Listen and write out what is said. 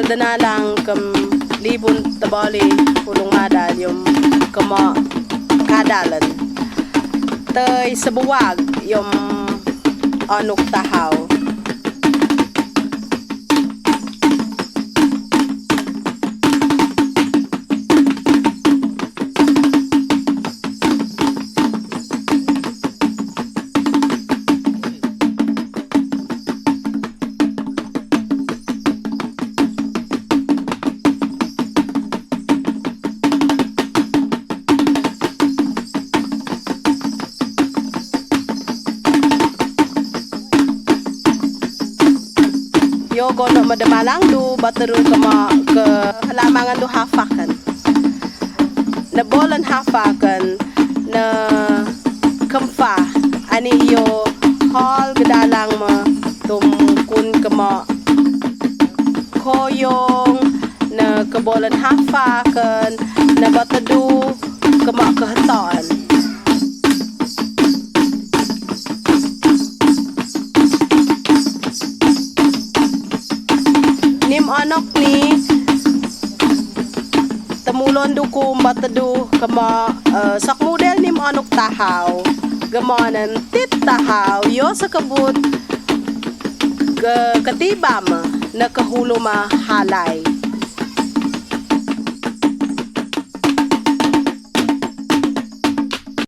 danalang libon tboli hulong madal yung kama kadalan tay sebuwag yung anok tahaw. Yo gono madamalang du bateru kama ke halamangan du hafakan na bolan hafakan na kemfa ani yo hall gedalang ma tum kun kama koyong na kebolan hafakan na batedu kama kehetan. Nim anak ni temulon dukum batadu kama sak model nim anok tahaw gamanan tit tahaw yo sakabut ke ketibam na kahuluma halay.